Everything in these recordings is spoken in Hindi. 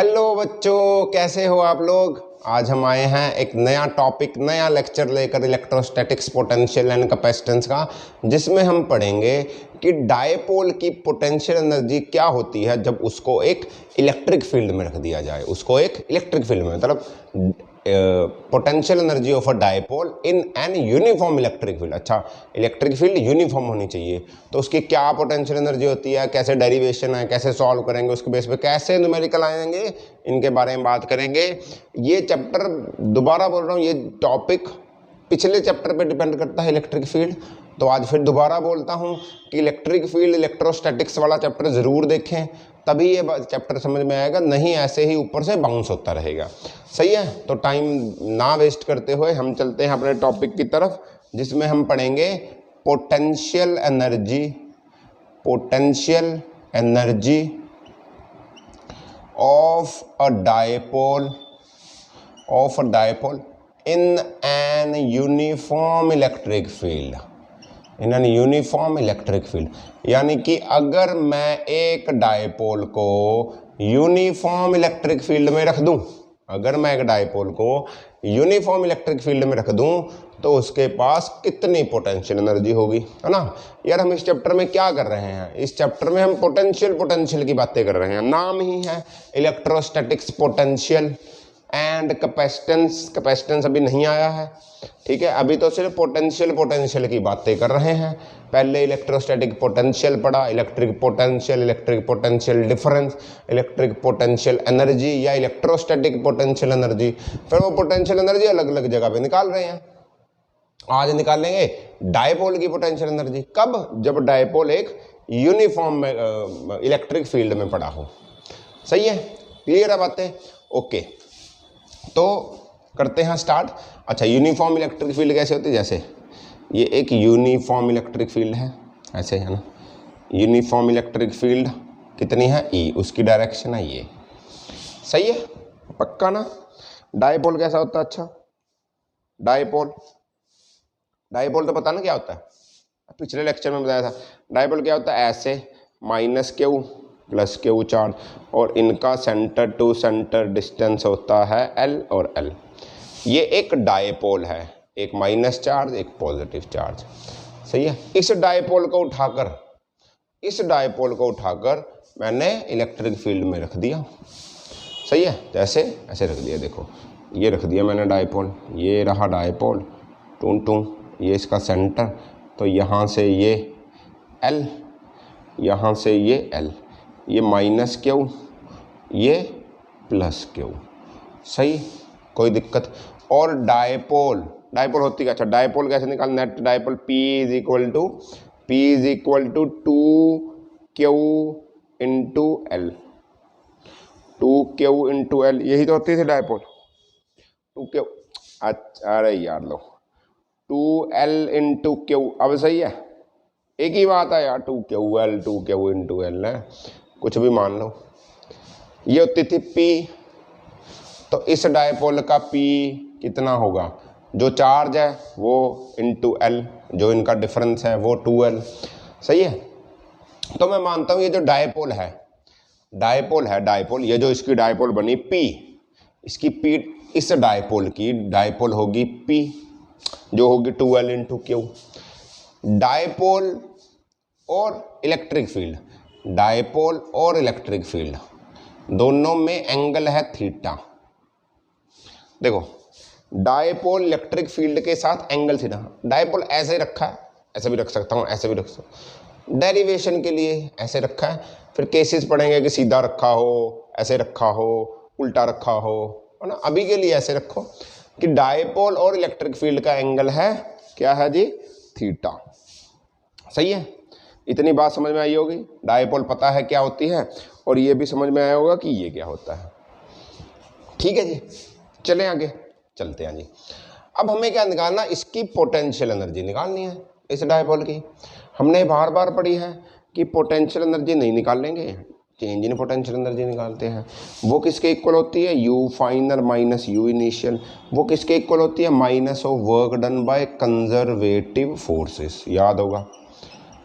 हेलो बच्चों, कैसे हो आप लोग। आज हम आए हैं एक नया टॉपिक, नया लेक्चर लेकर इलेक्ट्रोस्टैटिक्स, पोटेंशियल एंड कैपेसिटेंस का, जिसमें हम पढ़ेंगे कि डायपोल की पोटेंशियल एनर्जी क्या होती है जब उसको एक इलेक्ट्रिक फील्ड में रख दिया जाए। उसको एक इलेक्ट्रिक फील्ड में, मतलब potential energy of a dipole in an uniform electric field. अच्छा, इलेक्ट्रिक फील्ड यूनिफॉर्म होनी चाहिए, तो उसकी क्या पोटेंशियल एनर्जी होती है, कैसे डेरिवेशन है, कैसे सॉल्व करेंगे, उसके बेस पे कैसे न्यूमेरिकल आएंगे, इनके बारे में बात करेंगे। ये चैप्टर, दोबारा बोल रहा हूँ, ये टॉपिक पिछले चैप्टर पे डिपेंड करता है, इलेक्ट्रिक फील्ड। तो आज फिर दोबारा बोलता हूँ कि इलेक्ट्रिक फील्ड, इलेक्ट्रोस्टैटिक्स वाला चैप्टर ज़रूर देखें, तभी ये चैप्टर समझ में आएगा, नहीं ऐसे ही ऊपर से बाउंस होता रहेगा। सही है, तो टाइम ना वेस्ट करते हुए हम चलते हैं अपने टॉपिक की तरफ, जिसमें हम पढ़ेंगे potential energy, potential energy of a dipole, of a dipole in an uniform electric field, in an uniform electric field. यानी कि अगर मैं एक डायपोल को यूनिफॉर्म इलेक्ट्रिक फील्ड में रख दूं, अगर मैं एक डायपोल को यूनिफॉर्म इलेक्ट्रिक फील्ड में रख दूं, तो उसके पास कितनी पोटेंशियल एनर्जी होगी, है ना। यार हम इस चैप्टर में क्या कर रहे हैं, इस चैप्टर में हम पोटेंशियल की बातें कर रहे हैं। नाम ही है इलेक्ट्रोस्टैटिक्स, पोटेंशियल एंड कैपेसिटेंस अभी नहीं आया है, ठीक है। अभी तो सिर्फ पोटेंशियल की बातें कर रहे हैं। पहले इलेक्ट्रोस्टैटिक पोटेंशियल पढ़ा, electric potential difference, electric potential energy या इलेक्ट्रोस्टैटिक पोटेंशियल एनर्जी। फिर वो पोटेंशियल एनर्जी अलग अलग जगह पे निकाल रहे हैं। आज निकालेंगे डायपोल की पोटेंशियल एनर्जी। कब? जब डायपोल एक यूनिफॉर्म इलेक्ट्रिक फील्ड में पड़ा हो। सही है, क्लियर है बातें? ओके, तो करते हैं स्टार्ट। अच्छा, यूनिफॉर्म इलेक्ट्रिक फील्ड कैसे होती है? जैसे ये एक यूनिफॉर्म इलेक्ट्रिक फील्ड है, ऐसे है ना। यूनिफॉर्म इलेक्ट्रिक फील्ड कितनी है? ई, उसकी डायरेक्शन है ये। सही है, पक्का ना। डायपोल कैसा होता है? अच्छा, डायपोल तो पता ना क्या होता है, पिछले लेक्चर में बताया था। डायपोल क्या होता है? ऐसे minus Q plus Q charge, और इनका सेंटर टू सेंटर डिस्टेंस होता है एल और एल। ये एक डायपोल है, एक माइनस चार्ज, एक पॉजिटिव चार्ज। सही है। इस डायपोल को उठाकर मैंने इलेक्ट्रिक फील्ड में रख दिया। सही है, जैसे ऐसे रख दिया, देखो ये रख दिया मैंने डायपोल, ये रहा डायपोल, टू ये इसका सेंटर, तो यहाँ से ये एल, यहाँ से ये एल, ये माइनस क्यू, ये प्लस क्यू। सही, कोई दिक्कत? और डायपोल होती है। अच्छा, डायपोल कैसे निकाल? Net dipole P is equal to 2Q into L, 2Q into L, यही तो होती थी डायपोल। 2Q, अच्छा, अरे यार लो, 2L इंटू क्यू। अब सही है, एक ही बात है यार, 2Q इंटू एल है, कुछ भी मान लो। ये होती थी P, तो इस डायपोल का P कितना होगा? जो चार्ज है वो इंटू एल, जो इनका डिफरेंस है वो 2L। सही है, तो मैं मानता हूँ ये जो डायपोल है, ये जो इसकी डायपोल बनी P, इसकी P, इस डायपोल की डायपोल होगी P, जो होगी 2L इंटू क्यू। डायपोल और इलेक्ट्रिक फील्ड, दोनों में एंगल है थीटा। देखो, डायपोल इलेक्ट्रिक फील्ड के साथ एंगल थीटा। डायपोल ऐसे रखा है, ऐसे भी रख सकता हूँ, ऐसे भी रख सकता हूँ, डेरिवेशन के लिए ऐसे रखा है। फिर केसेस पढ़ेंगे कि सीधा रखा हो, ऐसे रखा हो, उल्टा रखा हो, है ना। अभी के लिए ऐसे रखो कि डायपोल और इलेक्ट्रिक फील्ड का एंगल है, क्या है जी? थीटा। सही है, इतनी बात समझ में आई होगी। डायपोल पता है क्या होती है, और ये भी समझ में आया होगा कि ये क्या होता है। ठीक है जी, चलें आगे, चलते हैं जी। अब हमें क्या निकालना? इसकी पोटेंशियल एनर्जी निकालनी है, इस डायपोल की। हमने बार बार पढ़ी है कि पोटेंशियल एनर्जी नहीं निकाल लेंगे, चेंज इन पोटेंशियल एनर्जी निकालते हैं। वो किसके इक्वल होती है? U final minus U initial. वो किसके इक्वल होती है? Minus of work done by conservative forces, याद होगा।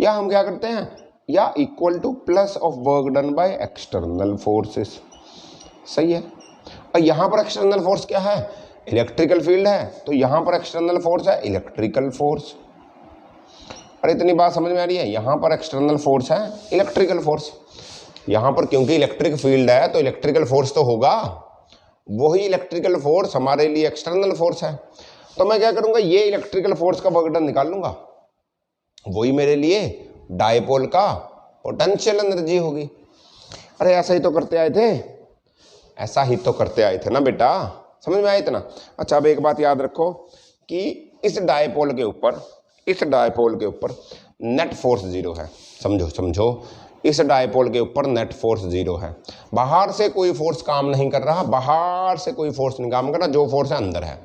या हम क्या करते हैं, या equal two plus of work done by external forces. सही है। और यहाँ पर एक्सटर्नल फोर्स क्या है, इलेक्ट्रिकल फील्ड है, तो यहाँ पर एक्सटर्नल फोर्स है इलेक्ट्रिकल फोर्स। अरे इतनी बात समझ में आ रही है, यहाँ पर एक्सटर्नल फोर्स है इलेक्ट्रिकल फोर्स। यहाँ पर क्योंकि इलेक्ट्रिक फील्ड है तो इलेक्ट्रिकल फोर्स तो होगा, वही इलेक्ट्रिकल फोर्स हमारे लिए एक्सटर्नल फोर्स है। तो मैं क्या करूँगा, ये इलेक्ट्रिकल फोर्स का वर्क डन निकाल लूँगा, वही मेरे लिए डायपोल का पोटेंशियल एनर्जी होगी। अरे ऐसा ही तो करते आए थे, ऐसा ही तो करते आए थे ना बेटा, समझ में आया इतना। अच्छा अब एक बात याद रखो कि इस डायपोल के ऊपर नेट फोर्स जीरो है। समझो इस डायपोल के ऊपर नेट फोर्स जीरो है। बाहर से कोई फोर्स काम नहीं कर रहा, बाहर से कोई फोर्स नहीं काम कर रहा, जो फोर्स है अंदर है,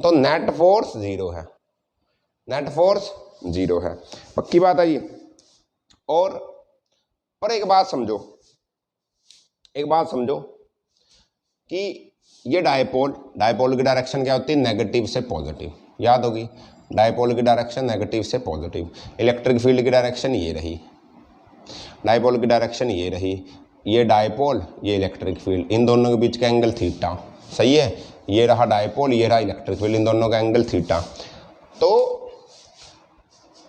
तो नेट फोर्स जीरो है, नेट फोर्स जीरो है। पक्की बात है ये। और पर एक बात समझो कि ये डायपोल की डायरेक्शन क्या होती है, नेगेटिव से पॉजिटिव, याद होगी। डायपोल की डायरेक्शन नेगेटिव से पॉजिटिव। इलेक्ट्रिक फील्ड की डायरेक्शन ये रही, डायपोल की डायरेक्शन ये रही, ये डायपोल ये इलेक्ट्रिक फील्ड, इन दोनों के बीच का एंगल थीटा, सही है। ये रहा डायपोल, ये रहा इलेक्ट्रिक फील्ड, इन दोनों का एंगल थीटा।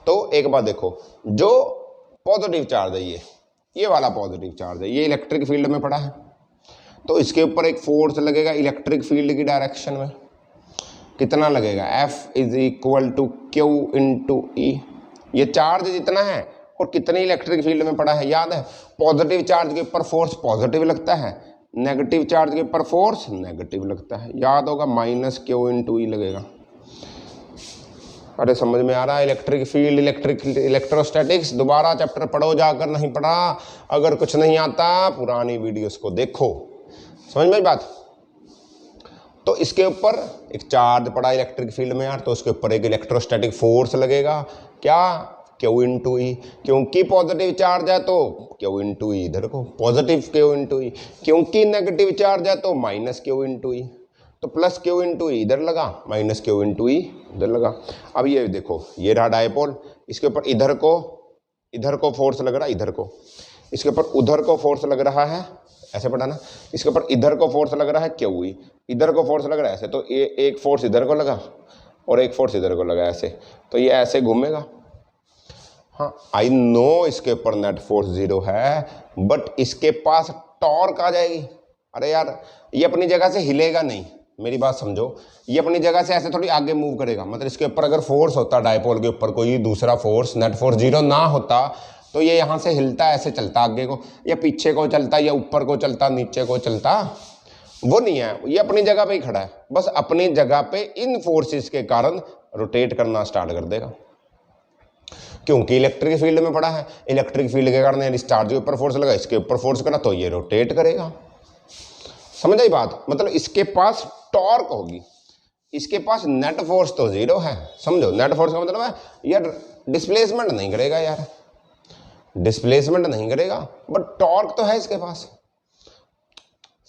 तो एक बात देखो, जो पॉजिटिव चार्ज है ये वाला पॉजिटिव चार्ज है, ये इलेक्ट्रिक फील्ड में पड़ा है, तो इसके ऊपर एक फोर्स लगेगा इलेक्ट्रिक फील्ड की डायरेक्शन में। कितना लगेगा, F = Q × E। ये चार्ज जितना है और कितनी इलेक्ट्रिक फील्ड में पड़ा है, याद है। पॉजिटिव चार्ज के ऊपर फोर्स पॉजिटिव लगता है, नेगेटिव चार्ज के ऊपर फोर्स नेगेटिव लगता है, याद होगा, -Q × E लगेगा। अरे समझ में आ रहा है। इलेक्ट्रिक फील्ड, इलेक्ट्रोस्टैटिक्स दोबारा चैप्टर पढ़ो जाकर, नहीं पढ़ा अगर कुछ नहीं आता पुरानी वीडियोस को देखो, समझ में बात। तो इसके ऊपर एक चार्ज पड़ा इलेक्ट्रिक फील्ड में यार, तो उसके ऊपर एक इलेक्ट्रोस्टैटिक फोर्स लगेगा, क्या, Q × E। क्योंकि पॉजिटिव चार्ज है तो Q × E इधर को, पॉजिटिव Q × E, क्योंकि नेगेटिव चार्ज है तो -Q × E, तो +Q × E इधर लगा, -Q × E इधर लगा। अब ये देखो, ये रहा डायपोल, इसके ऊपर इधर को फोर्स लग रहा है, इधर को, इसके ऊपर उधर को फोर्स लग रहा है, ऐसे पढ़ा ना, इसके ऊपर इधर को फोर्स लग रहा है QE, इधर को फोर्स लग रहा है ऐसे, तो ये एक फोर्स इधर को लगा और एक फोर्स इधर को लगा ऐसे, तो ये ऐसे घूमेगा। हाँ आई नो इसके ऊपर नेट फोर्स जीरो है, बट इसके पास टॉर्क आ जाएगी। अरे यार ये अपनी जगह से हिलेगा नहीं, मेरी बात समझो, ये अपनी जगह से ऐसे थोड़ी आगे मूव करेगा। मतलब इसके ऊपर अगर फोर्स होता, डायपोल के ऊपर कोई दूसरा फोर्स, नेट फोर्स जीरो ना होता, तो ये यहाँ से हिलता, ऐसे चलता आगे को, या पीछे को चलता, या ऊपर को चलता, नीचे को चलता, वो नहीं है। ये अपनी जगह पे ही खड़ा है, बस अपनी जगह पे इन फोर्सेस के कारण रोटेट करना स्टार्ट कर देगा, क्योंकि इलेक्ट्रिक फील्ड में पड़ा है। इलेक्ट्रिक फील्ड के कारण इस चार्ज के ऊपर फोर्स लगा, इसके ऊपर फोर्स करा, तो ये रोटेट करेगा। समझ आई बात। मतलब इसके पास टॉर्क होगी, इसके पास नेट फोर्स तो जीरो है। समझो, नेट फोर्स का मतलब है यार डिस्प्लेसमेंट नहीं करेगा, यार डिस्प्लेसमेंट नहीं करेगा, बट टॉर्क तो है इसके पास।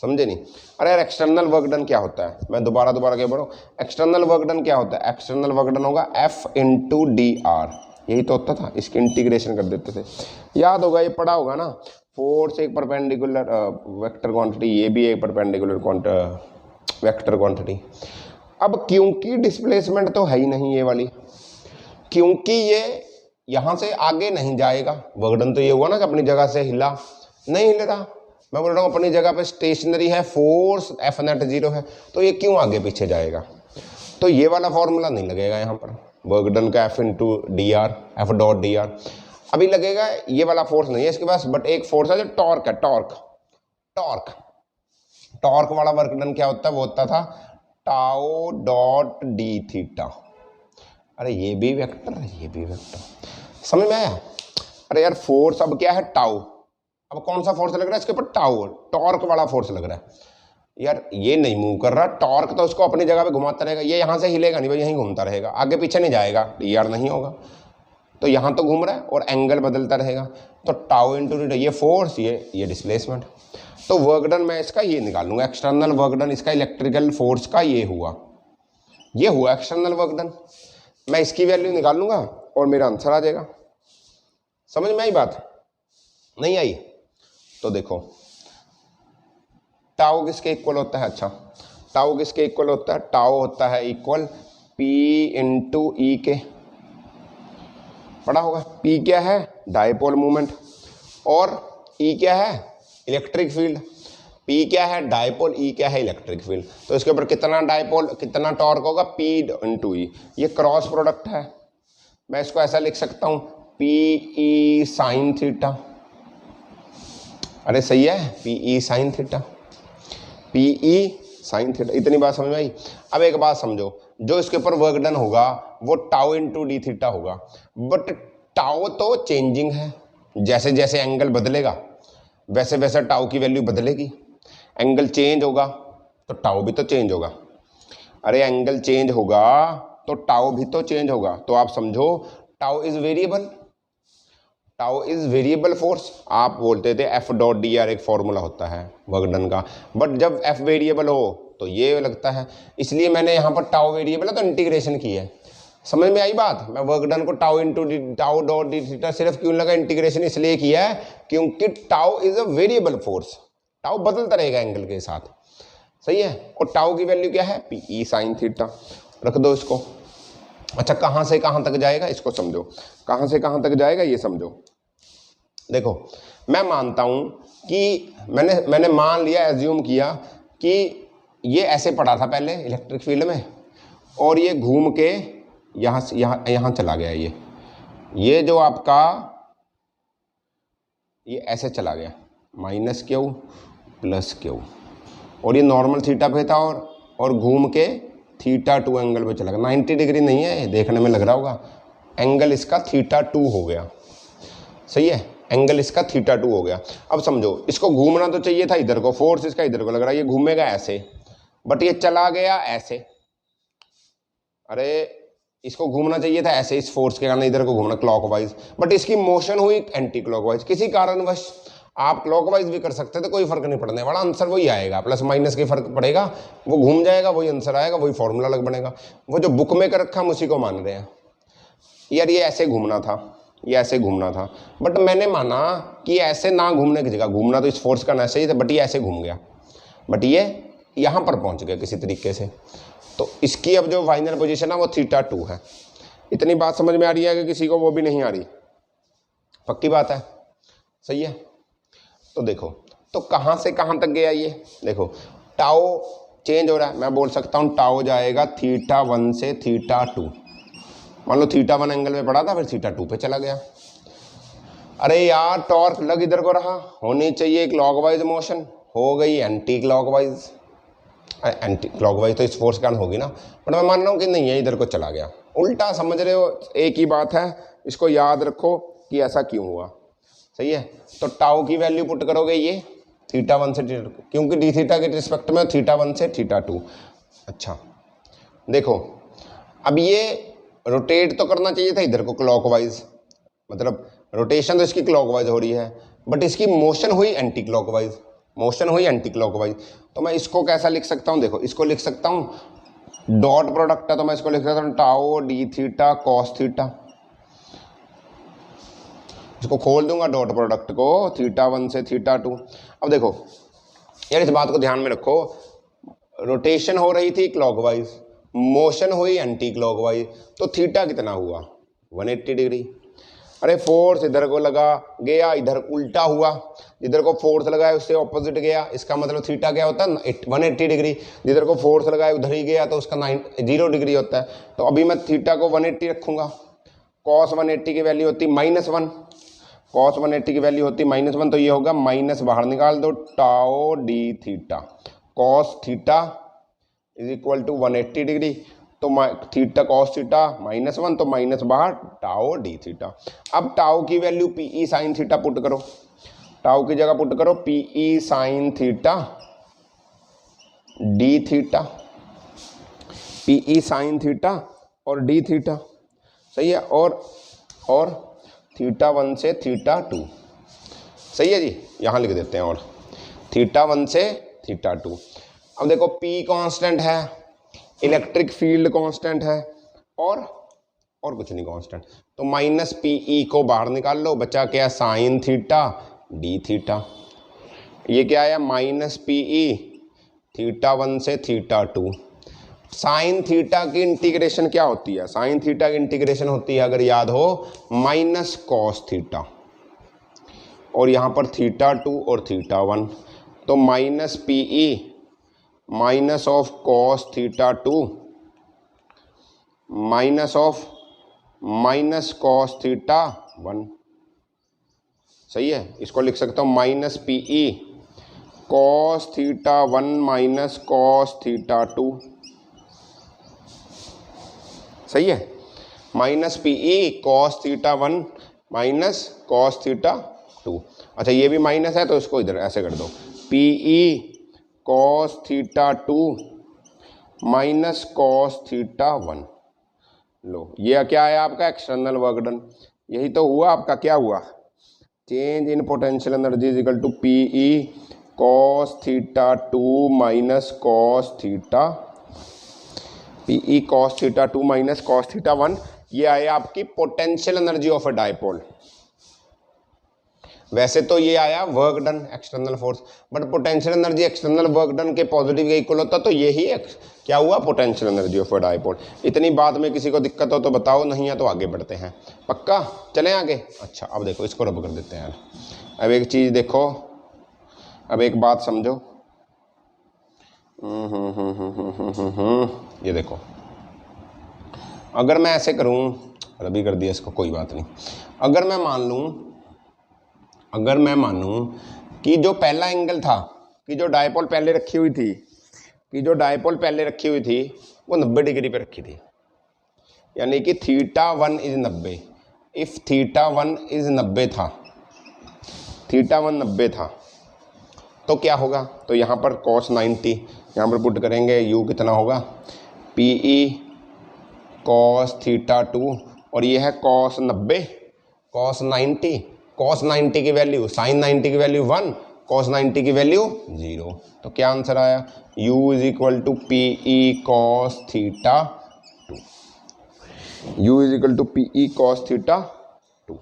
समझे नहीं। अरे यार एक्सटर्नल वर्क डन क्या होता है, मैं दोबारा क्या बोलूँ, एक्सटर्नल वर्क डन क्या होता है, एक्सटर्नल वर्क डन होगा F × dr, यही तो होता था, इसकी इंटीग्रेशन कर देते थे, याद होगा, ये पढ़ा होगा ना। फोर्स एक परपेंडिकुलर वेक्टर क्वांटिटी, ये भी एक परपेंडिकुलर वेक्टर क्वांटिटी। अब क्योंकि डिस्प्लेसमेंट तो है ही नहीं ये वाली, क्योंकि ये यहाँ से आगे नहीं जाएगा, वर्क डन तो ये हुआ ना कि अपनी जगह से हिला, नहीं हिल रहा, मैं बोल रहा हूँ अपनी जगह पे स्टेशनरी है, फोर्स F नेट जीरो है, तो ये क्यों आगे पीछे जाएगा। तो ये वाला फॉर्मूला नहीं लगेगा यहाँ पर, वर्क डन का F × dr, F.dr अभी लगेगा, ये वाला फोर्स नहीं है इसके पास, बट एक फोर्स है जो टॉर्क है, टॉर्क वाला वर्क डन क्या होता है, वो होता था τ.d θ। अरे ये भी वेक्टर, ये भी वेक्टर, समझ में आया। अरे यार फोर्स अब क्या है, टाउ, अब कौन सा फोर्स लग रहा है इसके ऊपर, टाउ, टॉर्क वाला फोर्स लग रहा है। यार ये नहीं मूव कर रहा, टॉर्क तो उसको अपनी जगह पे घुमाता रहेगा, ये यहाँ से हिलेगा नहीं भाई, यहीं घूमता रहेगा, आगे पीछे नहीं जाएगा, dr नहीं होगा, तो यहाँ तो घूम रहा है और एंगल बदलता रहेगा, तो टाउ × d, ये फोर्स, ये डिस्प्लेसमेंट। तो वर्क डन मैं इसका ये निकालूंगा, एक्सटर्नल वर्क डन इसका इलेक्ट्रिकल फोर्स का ये हुआ एक्सटर्नल वर्क डन, मैं इसकी वैल्यू निकालूंगा और मेरा आंसर आ जाएगा। समझ में आई बात, नहीं आई तो देखो, टाउ किसके इक्वल होता है? अच्छा, टाउ किसके इक्वल होता है? टाउ होता है इक्वल P इंटू ई के। पढ़ा होगा। P क्या है? डायपोल मोमेंट, और E क्या है? Electric field. P क्या है? डायपोल, E क्या है? Electric field. तो इसके ऊपर कितना डायपोल, कितना टॉर्क होगा? P इंटू ई। ये क्रॉस प्रोडक्ट है। मैं इसको ऐसा लिख सकता हूँ पी ई साइन थीटा। अरे सही है, P E sine theta, P E sine theta. इतनी बात समझ में आई? अब एक बात समझो, जो इसके ऊपर वर्क डन होगा वो टाउ इंटू डी थीटा होगा, बट टाउ तो चेंजिंग है। जैसे जैसे एंगल बदलेगा वैसे वैसे टाउ की वैल्यू बदलेगी। एंगल चेंज होगा तो टाउ भी तो चेंज होगा। अरे एंगल चेंज होगा तो टाउ भी तो चेंज होगा। तो आप समझो tau is variable, tau is variable force. आप बोलते थे एफ डॉट डी आर एक फॉर्मूला होता है वर्क डन का, बट जब एफ वेरिएबल हो तो ये लगता है, इसलिए मैंने यहाँ पर टाउ वेरिएबल है तो इंटीग्रेशन की है। समझ में आई बात? मैं वर्क डन को tau into tau dot D theta सिर्फ क्यों लगा? इंटीग्रेशन इसलिए किया है क्योंकि tau is a variable force, tau बदलता रहेगा एंगल के साथ। सही है। और टाउ की वैल्यू क्या है? P E sine theta. रख दो इसको। अच्छा, कहाँ से कहाँ तक जाएगा इसको समझो, कहाँ से कहाँ तक जाएगा ये समझो। देखो, मैं मानता हूँ कि मैंने मान लिया, एज्यूम किया कि ये ऐसे पड़ा था पहले इलेक्ट्रिक फील्ड में, और ये घूम के यहाँ से यहाँ चला गया। ये जो आपका ये ऐसे चला गया, माइनस क्यू प्लस क्यू, और ये नॉर्मल थीटा पे था और घूम के थीटा 2 एंगल पे चला गया। 90 डिग्री नहीं है, देखने में लग रहा होगा, एंगल इसका थीटा 2 हो गया। सही है, एंगल इसका थीटा 2 हो गया। अब समझो, इसको घूमना तो चाहिए था इधर को, फोर्स इसका इधर को लग रहा है, ये घूमेगा ऐसे, बट ये चला गया ऐसे। अरे इसको घूमना चाहिए था ऐसे, इस फोर्स के कारण इधर को घूमना क्लॉकवाइज, बट इसकी मोशन हुई एंटी क्लॉकवाइज। किसी कारणवश आप क्लॉकवाइज भी कर सकते थे, कोई फर्क नहीं पड़ने वाला, आंसर वही आएगा, प्लस माइनस के फर्क पड़ेगा, वो घूम जाएगा, वही आंसर आएगा, वही फॉर्मूला अलग बनेगा। वो जो बुक में कर रखा हम उसी को मान रहे हैं। यार ये ऐसे घूमना था, ये ऐसे घूमना था, बट मैंने माना कि ऐसे ना घूमने की जगह, घूमना तो इस फोर्स का ऐसे ही था, बट ये ऐसे घूम गया, बट ये यहाँ पर पहुँच गया किसी तरीके से। तो इसकी अब जो फाइनल पोजीशन है वो थीटा 2 है। इतनी बात समझ में आ रही है कि किसी को वो भी नहीं आ रही? पक्की बात है। सही है। तो देखो, तो कहाँ से कहाँ तक गया ये? देखो, टाउ चेंज हो रहा है, मैं बोल सकता हूँ टाउ जाएगा थीटा 1 से थीटा 2। मान लो थीटा 1 एंगल में पड़ा था, फिर थीटा 2 पे चला गया। अरे यार, टॉर्क लग इधर को रहा, होनी चाहिए क्लॉकवाइज मोशन, हो गई एंटी क्लॉकवाइज। एंटी क्लॉकवाइज तो इस फोर्स के कारण होगी ना, बट मैं मान रहा हूँ कि नहीं है, इधर को चला गया। उल्टा समझ रहे हो, एक ही बात है, इसको याद रखो कि ऐसा क्यों हुआ। सही है। तो टाउ की वैल्यू पुट करोगे ये थीटा 1 से थीटा 2, क्योंकि डी थीटा के रिस्पेक्ट में थीटा 1 से थीटा 2। अच्छा देखो, अब ये रोटेट तो करना चाहिए था इधर को क्लॉकवाइज, मतलब रोटेशन तो इसकी क्लॉकवाइज हो रही है, बट इसकी मोशन हुई एंटी क्लॉकवाइज, मोशन हुई एंटी क्लॉकवाइज। तो मैं इसको कैसा लिख सकता हूँ? देखो, इसको लिख सकता हूँ, डॉट प्रोडक्ट है तो मैं इसको लिख सकता हूँ tau D theta cos theta. इसको खोल दूंगा डॉट प्रोडक्ट को, थीटा 1 से थीटा 2। अब देखो यार, इस बात को ध्यान में रखो, रोटेशन हो रही थी क्लॉकवाइज, मोशन हुई एंटी क्लॉकवाइज, तो थीटा कितना हुआ? 180 डिग्री। अरे फोर्स इधर को लगा गया, इधर उल्टा हुआ, जिधर को फोर्स लगाया उससे ऑपोजिट गया, इसका मतलब थीटा क्या होता है? 180 डिग्री। जिधर को फोर्स लगाया उधर ही गया तो उसका 0 डिग्री होता है। तो अभी मैं थीटा को 180 रखूंगा। कॉस 180 की वैल्यू होती -1, कॉस 180 की वैल्यू होती -1, तो ये होगा माइनस बाहर निकाल दो, tau D theta cos theta is equal to 180 degree. तो थीटा कॉस थीटा -1, तो माइनस बाहर टाओ डी थीटा। अब टाओ की value P E sine theta put करो, टाओ की जगह पुट करो P E sine theta D theta, P E sine theta और डी थीटा। सही है। और थीटा 1 से थीटा 2। सही है जी, यहाँ लिख देते हैं, और थीटा 1 से थीटा 2। अब देखो P कांस्टेंट है, इलेक्ट्रिक फील्ड कांस्टेंट है, और कुछ नहीं कांस्टेंट, तो माइनस पी ई को बाहर निकाल लो, बचा क्या? Sign theta D theta. ये क्या आया? माइनस पी ई थीटा 1 से थीटा 2। साइन थीटा की इंटीग्रेशन क्या होती है? साइन थीटा की इंटीग्रेशन होती है, अगर याद हो, माइनस कॉस थीटा, और यहाँ पर थीटा 2 और थीटा 1, तो minus PE minus of cos theta 2 minus of minus cos theta 1। सही है, इसको लिख सकता हूँ minus PE cos theta 1 minus cos theta 2। सही है, minus PE cos theta 1 minus cos theta 2। अच्छा, ये भी माइनस है तो इसको इधर ऐसे कर दो, PE cos theta 2 minus cos theta 1। लो, ये क्या है आपका? External work done. यही तो हुआ आपका, क्या हुआ? Change in potential energy is equal to PE cos theta 2 minus cos theta, PE cos theta 2 minus cos theta 1। ये आए आपकी potential energy of a dipole. वैसे तो ये आया work done, external force, but potential energy external work done के पॉजिटिव के इक्वल होता, तो यही क्या हुआ? Potential energy of a dipole. इतनी बात में किसी को दिक्कत हो तो बताओ, नहीं है तो आगे बढ़ते हैं। पक्का? चलें आगे। अच्छा, अब देखो, इसको रब कर देते हैं। अब एक चीज़ देखो, अब एक बात समझो। ये देखो, अगर मैं ऐसे करूँ, रबी कर दिया इसको, कोई बात नहीं। अगर मैं मानूं कि जो पहला एंगल था, कि जो डायपोल पहले रखी हुई थी, वो 90 डिग्री पे रखी थी, यानी कि theta 1 is 90। If theta 1 is 90 था, तो क्या होगा? तो यहाँ पर cos 90 यहाँ पर पुट करेंगे, u कितना होगा? PE cos थीटा 2, और ये है cos 90 cos 90। cos 90 की वैल्यू, sin 90 की वैल्यू 1, cos 90 की वैल्यू 0। तो क्या आंसर आया? u is equal to PE cos theta 2। u is equal to PE cos theta 2।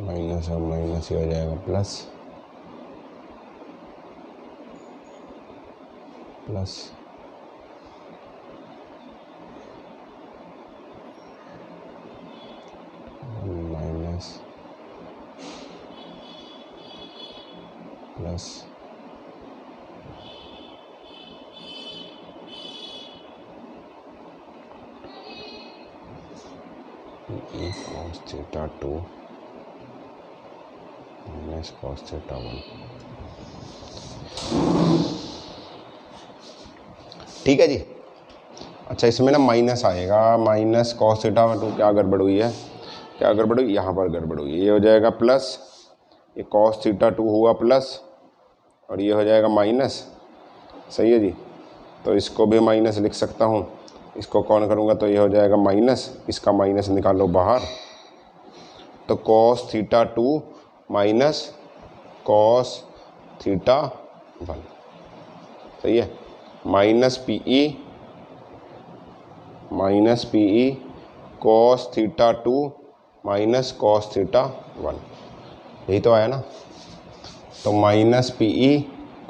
Minus और माइनस ही हो जाएगा plus, minus plus PE cos theta 2 minus cos theta 1। ठीक है जी। अच्छा, इसमें ना माइनस आएगा, माइनस cos थीटा 2। क्या गड़बड़ हुई है? यहाँ पर गड़बड़ हुई है। ये हो जाएगा प्लस, ये cos थीटा 2 हुआ प्लस, और ये हो जाएगा माइनस। सही है जी, तो इसको भी माइनस लिख सकता हूँ। इसको कौन करूँगा तो ये हो जाएगा माइनस, इसका माइनस निकालो बाहर, तो cos theta 2 minus cos theta 1। सही है, minus PE cos theta 2 minus cos theta 1। यही तो आया ना? तो minus PE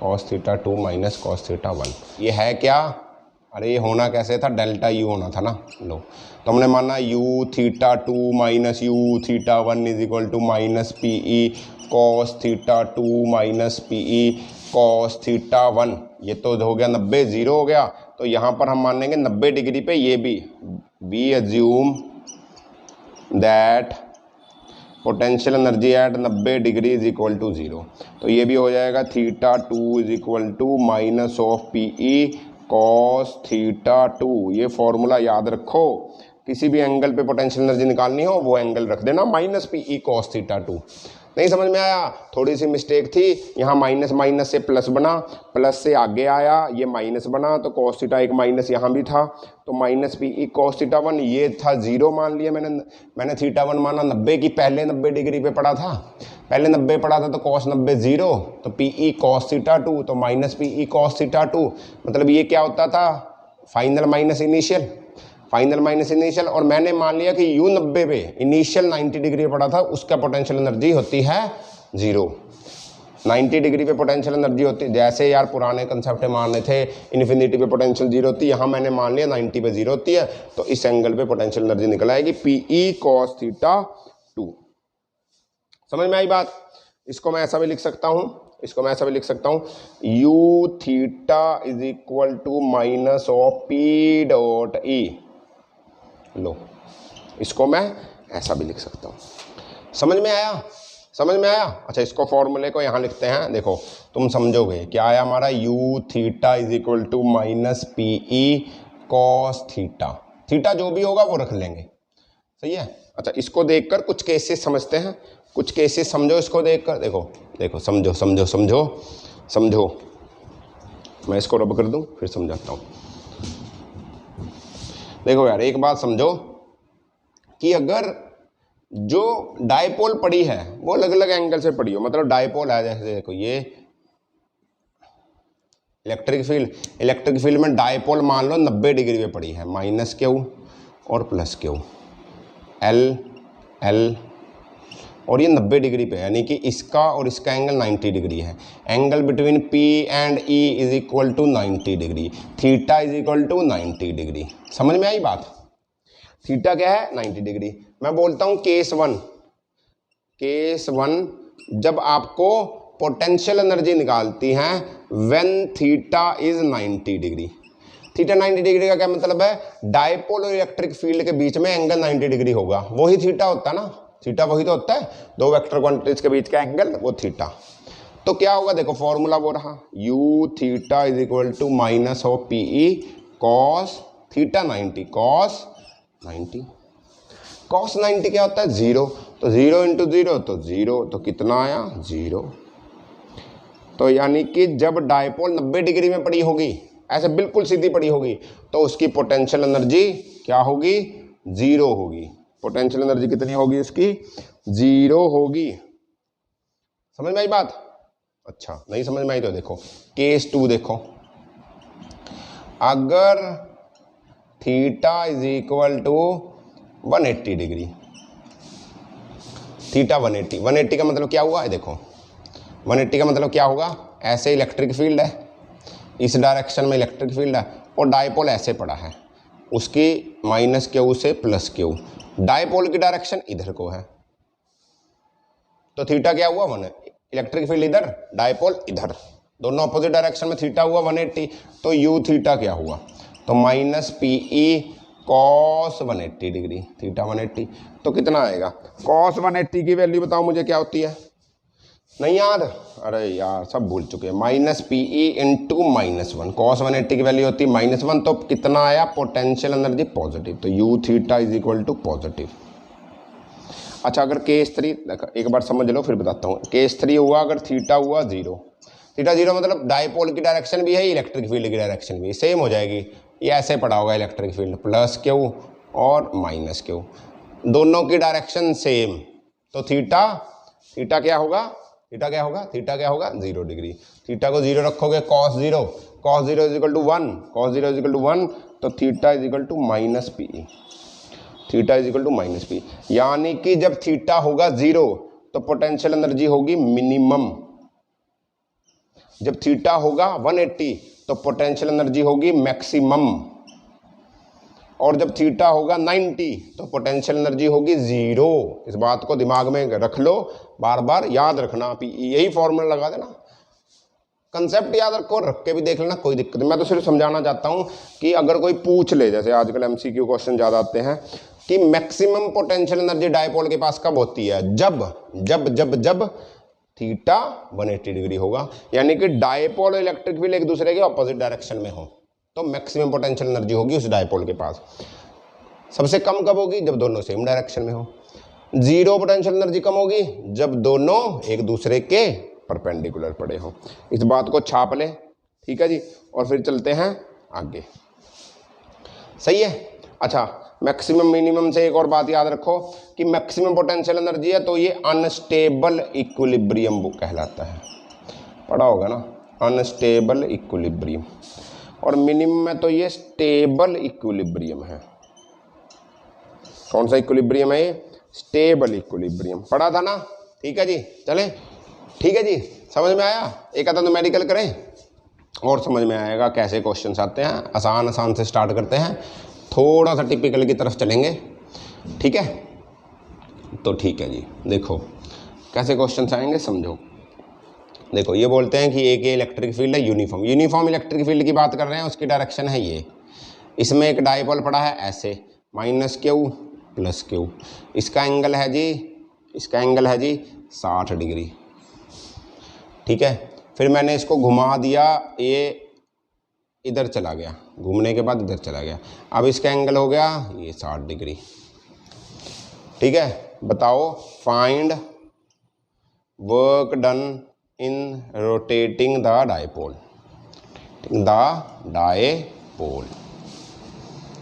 cos theta 2 minus cos theta 1। ये है क्या? अरे ये होना कैसे था? डेल्टा U होना था ना। लो, तो हमने माना u theta 2 minus u theta 1 is equal to minus PE cos theta 2 minus PE cos theta 1। ये तो हो गया 90, 0 हो गया। तो यहाँ पर हम मानेंगे 90 डिग्री पे ये भी, we assume that potential energy at 90 degree is equal to 0। तो ये भी हो जाएगा theta 2 is equal to minus of P E cos theta 2। ये फॉर्मूला याद रखो, किसी भी एंगल पे पोटेंशियल एनर्जी निकालनी हो वो एंगल रख देना minus P E cos theta 2। नहीं समझ में आया? थोड़ी सी मिस्टेक थी, यहाँ माइनस माइनस से प्लस बना, प्लस से आगे आया ये माइनस बना, तो कॉस थीटा एक माइनस यहाँ भी था, तो minus P E cos theta 1 ये था 0 मान लिया मैंने थीटा 1 माना 90 की, पहले 90 डिग्री पे पड़ा था, पहले 90 पड़ा था, तो कॉस 90 0, तो पी ई कॉस थीटा 2, तो minus P E cos theta 2, मतलब ये क्या होता था final minus initial, final minus initial. और मैंने मान लिया कि यू 90 पे इनिशियल 90 डिग्री पे पड़ा था, उसका पोटेंशियल एनर्जी होती है 0। 90 डिग्री पे पोटेंशियल एनर्जी होती है, जैसे यार पुराने कंसेप्ट मानने थे इन्फिनिटी पे पोटेंशियल 0 होती है, यहाँ मैंने मान लिया 90 पे 0 होती है, तो इस एंगल पे पोटेंशियल एनर्जी निकल आएगी पी ई कॉस थीटा 2। समझ में आई बात? इसको मैं ऐसा भी लिख सकता हूँ, इसको मैं ऐसा भी लिख सकता हूँ, U theta is equal to minus of P dot E. लो, इसको मैं ऐसा भी लिख सकता हूँ। समझ में आया? समझ में आया? अच्छा, इसको फॉर्मूले को यहाँ लिखते हैं, देखो तुम समझोगे क्या आया हमारा, U theta is equal to minus P E cos theta. Theta जो भी होगा वो रख लेंगे, सही है। अच्छा, इसको देखकर कुछ केसेस समझते हैं, कुछ केसेस समझो इसको देखकर, देखो देखो समझो समझो समझो समझो, मैं इसको रब कर दूं फिर समझाता हूँ। देखो यार एक बात समझो कि अगर जो डायपोल पड़ी है वो अलग अलग एंगल से पड़ी हो, मतलब डायपोल है, जैसे देखो ये इलेक्ट्रिक फील्ड में डायपोल मान लो 90 डिग्री पे पड़ी है, माइनस क्यू और प्लस क्यू, एल एल, और ये 90 डिग्री पे है, यानी कि इसका और इसका एंगल 90 डिग्री है। Angle between P and E is equal to 90 degree, theta is equal to 90 degree. समझ में आई बात? थीटा क्या है? 90 डिग्री। मैं बोलता हूँ केस वन, जब आपको पोटेंशियल एनर्जी निकालती हैं when theta is 90 degree. Theta 90 degree का क्या मतलब है? डायपोल और इलेक्ट्रिक फील्ड के बीच में एंगल 90 डिग्री होगा, वही थीटा होता है ना, थीटा वही तो होता है, दो वेक्टर क्वांटिटीज के बीच का एंगल वो थीटा। तो क्या होगा, देखो फॉर्मूला वो रहा, U theta is equal to minus of P E cos theta 90, cos 90। Cos 90 क्या होता है? 0, तो 0 इंटू 0 तो 0, तो कितना आया? 0। तो यानी कि जब डायपोल 90 डिग्री में पड़ी होगी, ऐसे बिल्कुल सीधी पड़ी होगी, तो उसकी पोटेंशियल एनर्जी क्या होगी? 0 होगी। पोटेंशियल एनर्जी कितनी होगी इसकी? 0 होगी। समझ में आई बात? अच्छा, नहीं समझ में आई तो देखो केस 2 देखो, अगर theta is equal to 180 degree, theta 180 का मतलब क्या हुआ है? देखो 180 का मतलब क्या होगा, ऐसे इलेक्ट्रिक फील्ड है, इस डायरेक्शन में इलेक्ट्रिक फील्ड है, और डायपोल ऐसे पड़ा है, उसकी माइनस क्यू से प्लस क्यू, डायपोल की डायरेक्शन इधर को है, तो थीटा क्या हुआ? 1, इलेक्ट्रिक फील्ड इधर, डायपोल इधर, दोनों अपोजिट डायरेक्शन में थीटा हुआ 180, तो यू थीटा क्या हुआ? तो minus P E cos 180 degree, theta 180, तो कितना आएगा? कॉस 180 की वैल्यू बताओ मुझे क्या होती है? नहीं याद? अरे यार सब भूल चुके हैं। Minus P E into -1, cos 180 की वैल्यू होती है -1, तो कितना आया? पोटेंशियल एनर्जी पॉजिटिव, तो U theta is equal to positive. अच्छा, अगर केस 3 एक बार समझ लो फिर बताता हूँ। केस 3 हुआ अगर थीटा हुआ 0, थीटा 0 मतलब डायपोल की डायरेक्शन भी है, इलेक्ट्रिक फील्ड की डायरेक्शन भी सेम हो जाएगी, ये ऐसे पड़ा होगा इलेक्ट्रिक फील्ड, प्लस क्यू और माइनस क्यू, दोनों की डायरेक्शन सेम, तो थीटा क्या होगा? थीटा क्या होगा? थीटा क्या होगा? 0 डिग्री। थीटा को 0 रखोगे, cos 0 is equal to 1, cos 0 is equal to 1, तो theta is equal to minus P, theta is equal to minus P, यानी कि जब थीटा होगा 0 तो पोटेंशियल एनर्जी होगी मिनिमम, जब थीटा होगा 180 तो पोटेंशियल एनर्जी होगी मैक्सिमम, और जब थीटा होगा 90 तो पोटेंशियल एनर्जी होगी 0। इस बात को दिमाग में रख लो, बार बार याद रखना, यही फॉर्मूला लगा देना, कंसेप्ट याद रखो, रख के भी देख लेना, कोई दिक्कत नहीं। मैं तो सिर्फ समझाना चाहता हूँ कि अगर कोई पूछ ले, जैसे आजकल MCQ क्वेश्चन ज़्यादा आते हैं, कि मैक्सिमम पोटेंशियल एनर्जी डायपोल के पास कब होती है, जब जब जब जब थीटा 180 डिग्री होगा, यानी कि डायपोल और इलेक्ट्रिक फील्ड एक दूसरे के ऑपोजिट डायरेक्शन में हो तो मैक्सिमम पोटेंशियल एनर्जी होगी उस डायपोल के पास। सबसे कम कब होगी, जब दोनों सेम डायरेक्शन में हो। जीरो पोटेंशियल एनर्जी कम होगी जब दोनों एक दूसरे के परपेंडिकुलर पड़े हो। इस बात को छाप ले, ठीक है जी, और फिर चलते हैं आगे। सही है। अच्छा, मैक्सिमम मिनिमम से एक और बात याद रखो कि मैक्सिमम पोटेंशियल एनर्जी है तो ये अनस्टेबल इक्विलिब्रियम कहलाता है, पढ़ा होगा ना, अनस्टेबल इक्विलिब्रियम। और मिनिमम में तो ये स्टेबल इक्विलिब्रियम है। कौन सा इक्विलिब्रियम है ये, स्टेबल इक्विलिब्रियम, पढ़ा था ना, ठीक है जी। चलें, ठीक है जी, समझ में आया। एक आधा न्यूमेरिकल करें और समझ में आएगा कैसे क्वेश्चन आते हैं। आसान आसान से स्टार्ट करते हैं, थोड़ा सा टिपिकल की तरफ चलेंगे, ठीक है। तो ठीक है जी, देखो कैसे क्वेश्चन आएंगे, समझो। देखो ये बोलते हैं कि एक ये इलेक्ट्रिक फील्ड है यूनिफॉर्म, यूनिफॉर्म इलेक्ट्रिक फील्ड की बात कर रहे हैं, उसकी डायरेक्शन है ये। इसमें एक डायपोल पड़ा है ऐसे, माइनस क्यू प्लस क्यू, इसका एंगल है जी, इसका एंगल है जी 60 डिग्री, ठीक है। फिर मैंने इसको घुमा दिया, ये इधर चला गया, घूमने के बाद इधर चला गया, अब इसका एंगल हो गया ये 60 डिग्री, ठीक है। बताओ find work done in rotating the dipole, the dipole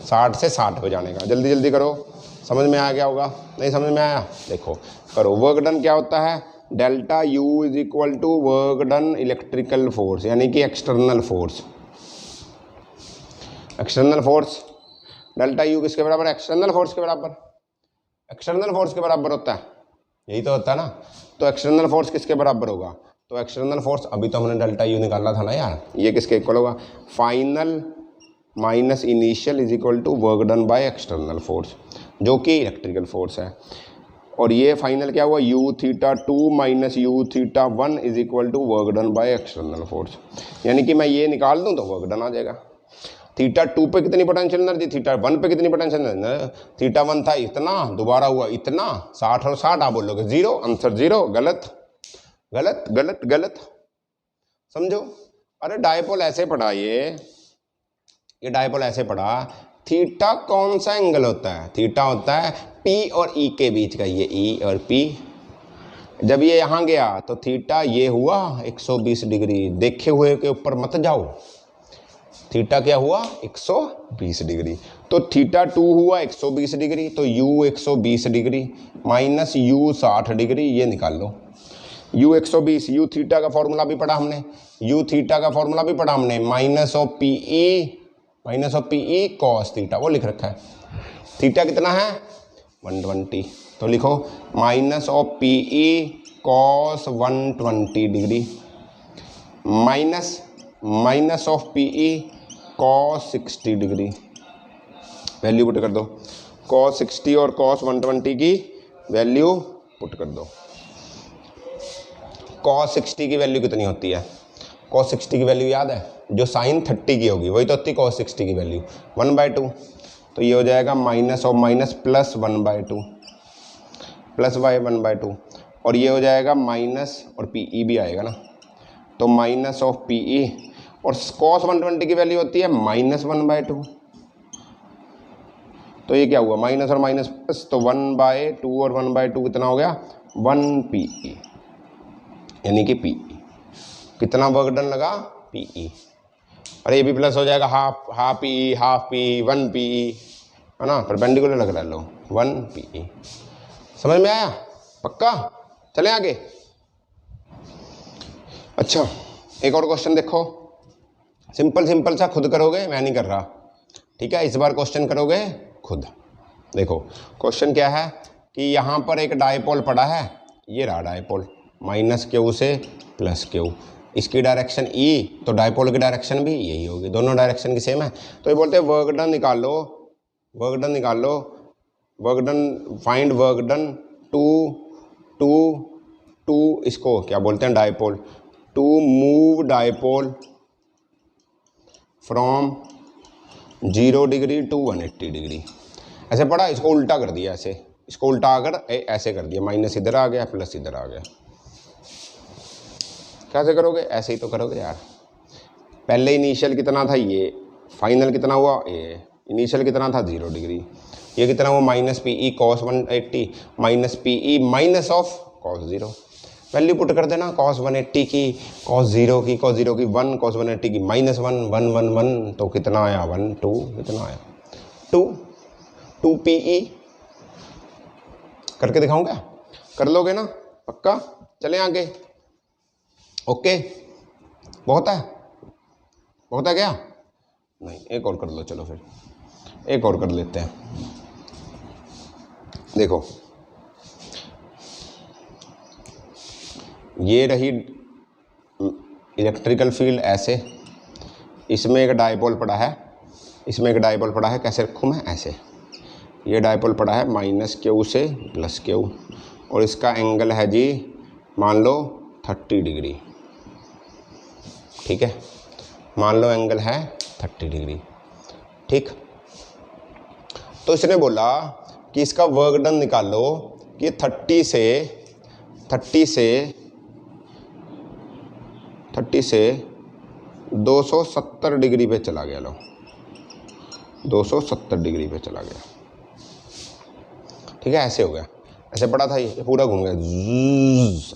60 से 60 हो जाने का। जल्दी जल्दी करो, समझ में आ गया होगा, नहीं समझ में आया, देखो करो। वर्क डन क्या होता है, delta U is equal to work done electrical force, यानी कि external force. External force delta U किसके बराबर, एक्सटर्नल फोर्स के बराबर, एक्सटर्नल फोर्स के बराबर होता है, यही तो होता है ना। तो एक्सटर्नल फोर्स किसके बराबर होगा, तो एक्सटर्नल फोर्स अभी तो हमने डेल्टा यू निकाला था ना यार, ये किसके इक्वल होगा, final minus initial is equal to work done by external force, जो कि इलेक्ट्रिकल फोर्स है। और ये फाइनल क्या हुआ, U theta 2 minus U theta 1 is equal to work done by external force, यानी कि मैं ये निकाल दूं तो वर्क डन आ जाएगा। थीटा 2 पे कितनी पोटेंशियल एनर्जी, थीटा 1 पे कितनी पोटेंशियल एनर्जी, थीटा 1 था इतना, दोबारा हुआ इतना, 60 और 60 आप बोलोगे जीरो, आंसर जीरो, गलत गलत गलत गलत, समझो। अरे डायपोल ऐसे पढ़ा, ये डायपोल ऐसे पढ़ा, थीटा कौन सा एंगल होता है, थीटा होता है पी और ई के बीच का, ये ई और पी। जब ये यहाँ गया तो थीटा ये हुआ 120 डिग्री, देखे हुए के ऊपर मत जाओ, थीटा क्या हुआ 120 डिग्री। तो थीटा 2 हुआ 120 डिग्री, तो you 120 degree minus you 60 degree, ये निकाल लो। यू 120, यू थीटा का फॉर्मूला भी पढ़ा हमने, यू थीटा का फॉर्मूला भी पढ़ा हमने, minus of P E cos theta, वो लिख रखा है। थीटा कितना है 120, तो लिखो minus of P E cos 120 degree minus of P E cos 60 degree, value put कर दो। कॉस 60 और कॉस 120 की वैल्यू पुट कर दो। कॉस 60 की वैल्यू कितनी होती है, कॉस 60 की वैल्यू याद है, जो साइन 30 की होगी वही तो होती है कॉस 60 की वैल्यू 1/2, तो ये हो जाएगा minus of minus plus 1/2 plus by 1/2, और ये हो जाएगा माइनस और पी ई भी आएगा ना, तो माइनस ऑफ पी ई, और कॉस 120 की वैल्यू होती है माइनस 1/2, तो ये क्या हुआ माइनस और माइनस प्लस, तो 1/2 और 1/2 कितना हो गया 1 पी ई, यानी कि पी ई कितना वर्क डन लगा पी ई, और ये भी प्लस हो जाएगा half P E 1 P E, है ना, परपेंडिकुलर लग रहा है लो 1 पी ई। समझ में आया, पक्का। चलें आगे। अच्छा एक और क्वेश्चन देखो, सिंपल सा, खुद करोगे, मैं नहीं कर रहा, ठीक है। इस बार क्वेश्चन करोगे खुद। देखो क्वेश्चन क्या है कि यहाँ पर एक डायपोल पड़ा है, ये रहा डायपोल, माइनस क्यू से प्लस क्यू, इसकी डायरेक्शन ई, तो डायपोल की डायरेक्शन भी यही होगी, दोनों डायरेक्शन की सेम है। तो ये बोलते हैं वर्क डन निकाल लो, work done find work done to इसको क्या बोलते हैं dipole, to move dipole from 0 degree to 180 degree. ऐसे पढ़ा, इसको उल्टा कर दिया, ऐसे इसको उल्टा कर ऐसे कर दिया, माइनस इधर आ गया प्लस इधर आ गया। कैसे करोगे? ऐसे ही तो करोगे यार। पहले इनिशियल कितना था ये, फाइनल कितना हुआ ये, इनिशियल कितना था 0 डिग्री, ये कितना हुआ minus P E cos 180 minus P E minus of cos 0। Value put कर देना, कॉस 180 की, कॉस 0 की, कॉस 0 की 1, कॉस 180 की माइनस 1, 1 1 1, तो कितना आया 1 2, कितना आया 2 पी ई। करके दिखाऊं क्या? कर लोगे ना पक्का? चलें आगे। ओके, बहुत है, बहुत है क्या? नहीं, एक और कर लो, चलो फिर एक और कर लेते हैं। देखो ये रही इलेक्ट्रिकल फील्ड ऐसे, इसमें एक डायपोल पड़ा है, इसमें एक डायपोल पड़ा है, कैसे रखूँ मैं? ऐसे। ये डायपोल पड़ा है माइनस क्यू से प्लस क्यू, और इसका एंगल है जी मान लो 30 डिग्री, ठीक है, मान लो एंगल है 30 डिग्री, ठीक। तो इसने बोला कि इसका वर्क डन निकालो कि 30 से 270 डिग्री पे चला गया। लो 270 डिग्री पे चला गया, ठीक है, ऐसे हो गया, ऐसे पड़ा था ये पूरा घूम गया,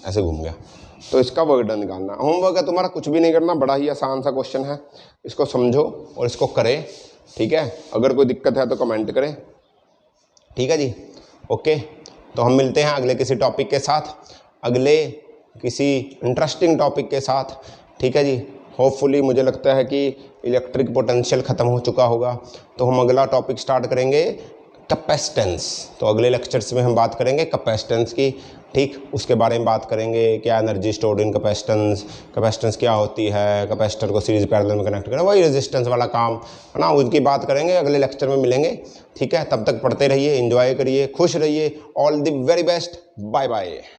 ऐसे घूम गया। तो इसका वर्क डन निकालना। होमवर्क है तुम्हारा, कुछ भी नहीं करना, बड़ा ही आसान सा क्वेश्चन है, इसको समझो और इसको करें, ठीक है। अगर कोई दिक्कत है तो कमेंट करें, ठीक है जी। ओके, तो हम मिलते हैं अगले किसी टॉपिक के साथ, अगले किसी इंटरेस्टिंग टॉपिक के साथ, ठीक है जी। होपफुली मुझे लगता है कि इलेक्ट्रिक पोटेंशियल ख़त्म हो चुका होगा, तो हम अगला टॉपिक स्टार्ट करेंगे कैपेसिटेंस। तो अगले लेक्चर्स में हम बात करेंगे कैपेसिटेंस की, ठीक, उसके बारे में बात करेंगे, क्या energy stored in capacitance, capacitance क्या होती है, कैपेसिटर को सीरीज पैरेलल में कनेक्ट करना, वही रेजिस्टेंस वाला काम है ना, उनकी बात करेंगे, अगले लेक्चर में मिलेंगे, ठीक है। तब तक पढ़ते रहिए, एंजॉय करिए, खुश रहिए, all the very best, bye bye.